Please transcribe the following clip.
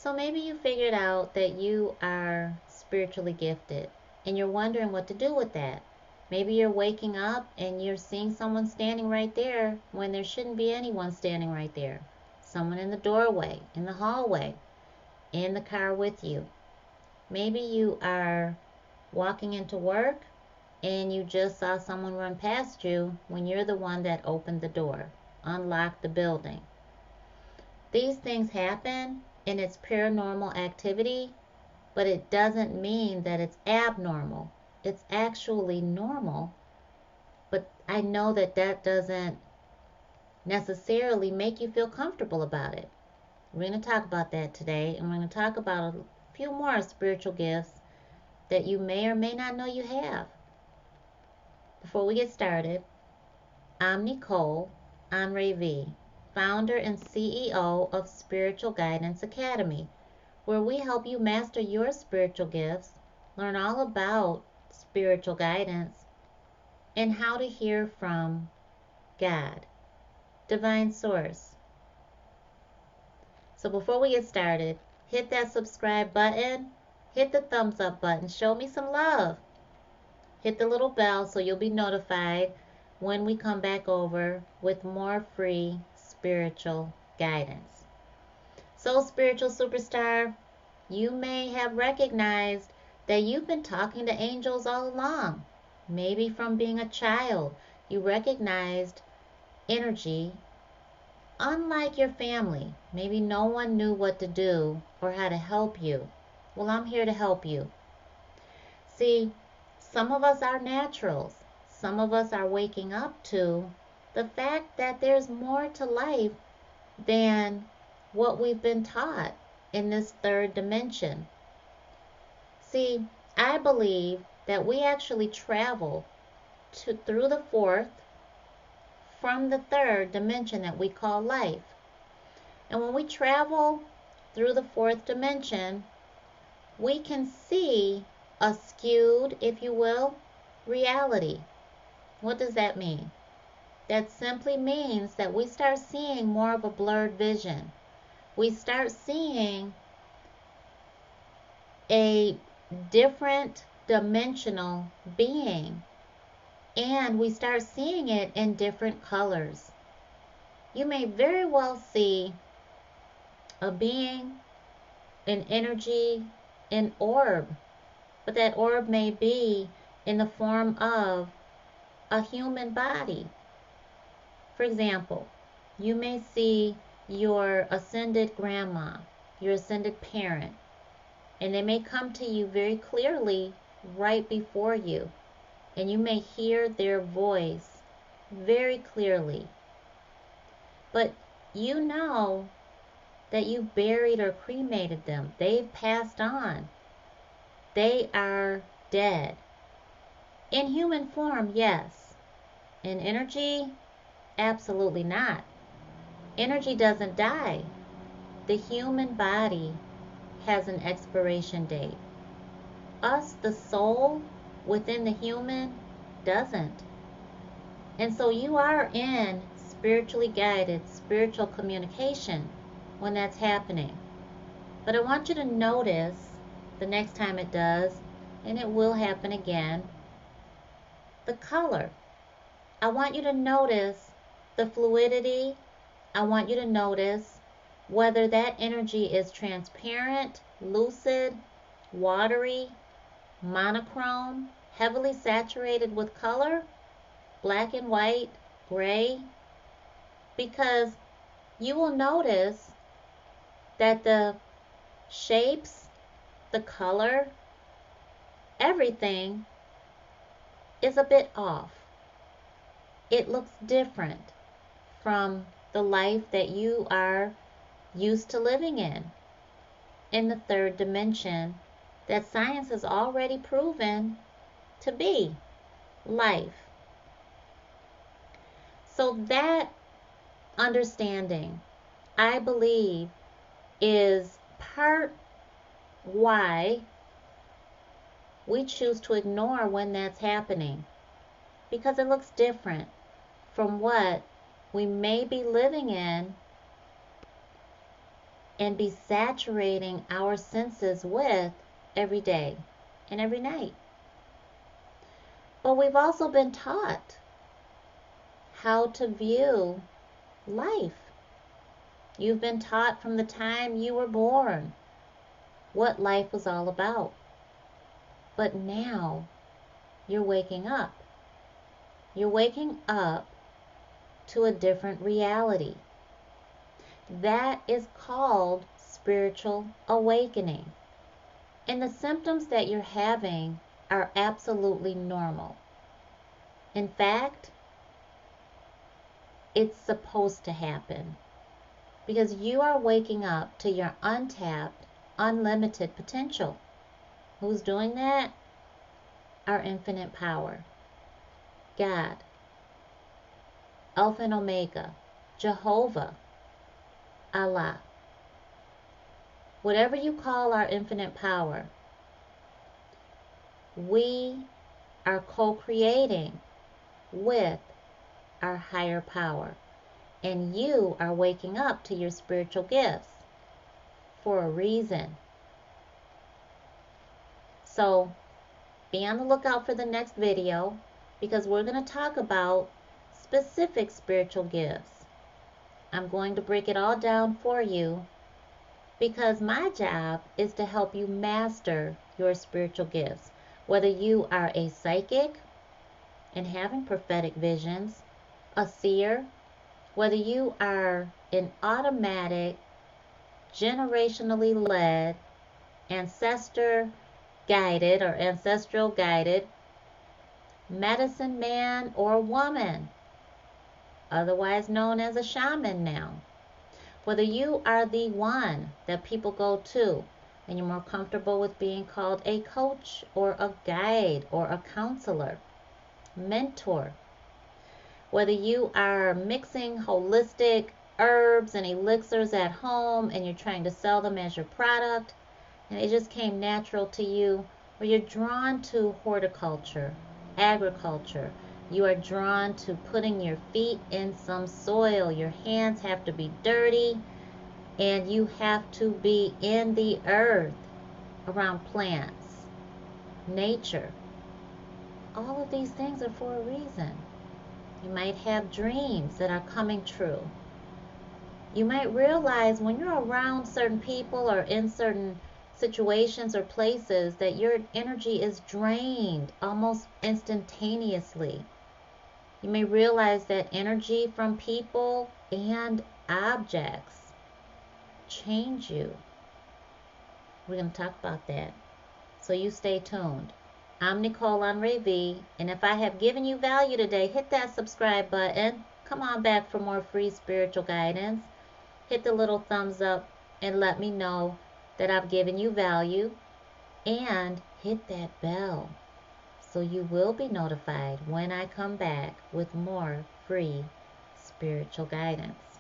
So maybe you figured out that you are spiritually gifted and you're wondering what to do with that. Maybe you're waking up and you're seeing someone standing right there when there shouldn't be anyone standing right there. Someone in the doorway, in the hallway, in the car with you. Maybe you are walking into work and you just saw someone run past you when you're the one that opened the door, unlocked the building. These things happen and it's paranormal activity, but it doesn't mean that it's abnormal. It's actually normal, but I know that that doesn't necessarily make you feel comfortable about it. We're going to talk about that today, and we're going to talk about a few more spiritual gifts that you may or may not know you have. Before we get started, I'm Nicole Henri V, founder and CEO of Spiritual Guidance Academy, where we help you master your spiritual gifts, learn all about spiritual guidance, and how to hear from God, Divine Source. So before we get started, hit that subscribe button, hit the thumbs up button, show me some love. Hit the little bell so you'll be notified when we come back over with more free spiritual guidance. So, spiritual superstar, you may have recognized that you've been talking to angels all along. Maybe from being a child, you recognized energy. Unlike your family, maybe no one knew what to do or how to help you. Well, I'm here to help you. See, some of us are naturals. Some of us are waking up to the fact that there's more to life than what we've been taught in this third dimension. See, I believe that we actually travel through the fourth from the third dimension that we call life. And when we travel through the fourth dimension, we can see a skewed, if you will, reality. What does that mean? That simply means that we start seeing more of a blurred vision. We start seeing a different dimensional being, and we start seeing it in different colors. You may very well see a being, an energy, an orb, but that orb may be in the form of a human body. For example, you may see your ascended grandma, your ascended parent, and they may come to you very clearly right before you, and you may hear their voice very clearly. But you know that you buried or cremated them. They've passed on. They are dead. In human form, yes. In energy, absolutely not. Energy doesn't die. The human body has an expiration date. Us, the soul within the human, doesn't. And so you are in spiritually guided spiritual communication when that's happening. But I want you to notice the next time it does, and it will happen again, the color. I want you to notice the fluidity. I want you to notice whether that energy is transparent, lucid, watery, monochrome, heavily saturated with color, black and white, gray, because you will notice that the shapes, the color, everything is a bit off. It looks different from the life that you are used to living in the third dimension that science has already proven to be life. So that understanding, I believe, is part why we choose to ignore when that's happening, because it looks different from what we may be living in and be saturating our senses with every day and every night. But we've also been taught how to view life. You've been taught from the time you were born what life was all about. But now you're waking up. You're waking up to a different reality. That is called spiritual awakening. And the symptoms that you're having are absolutely normal. In fact, it's supposed to happen because you are waking up to your untapped, unlimited potential. Who's doing that? Our infinite power. God, Alpha and Omega, Jehovah, Allah. Whatever you call our infinite power, we are co-creating with our higher power. And you are waking up to your spiritual gifts for a reason. So be on the lookout for the next video because we're going to talk about specific spiritual gifts. I'm going to break it all down for you because my job is to help you master your spiritual gifts. Whether you are a psychic and having prophetic visions, a seer, whether you are an automatic, generationally led, ancestor guided or ancestral guided medicine man or woman, otherwise known as a shaman now. Whether you are the one that people go to and you're more comfortable with being called a coach or a guide or a counselor, mentor. Whether you are mixing holistic herbs and elixirs at home and you're trying to sell them as your product and it just came natural to you, or you're drawn to horticulture, agriculture, you are drawn to putting your feet in some soil, your hands have to be dirty, and you have to be in the earth around plants, nature. All of these things are for a reason. You might have dreams that are coming true. You might realize when you're around certain people or in certain situations or places that your energy is drained almost instantaneously. You may realize that energy from people and objects change you. We're going to talk about that. So you stay tuned. I'm Nicole Honore V, and if I have given you value today, hit that subscribe button. Come on back for more free spiritual guidance. Hit the little thumbs up and let me know that I've given you value. And hit that bell so you will be notified when I come back with more free spiritual guidance.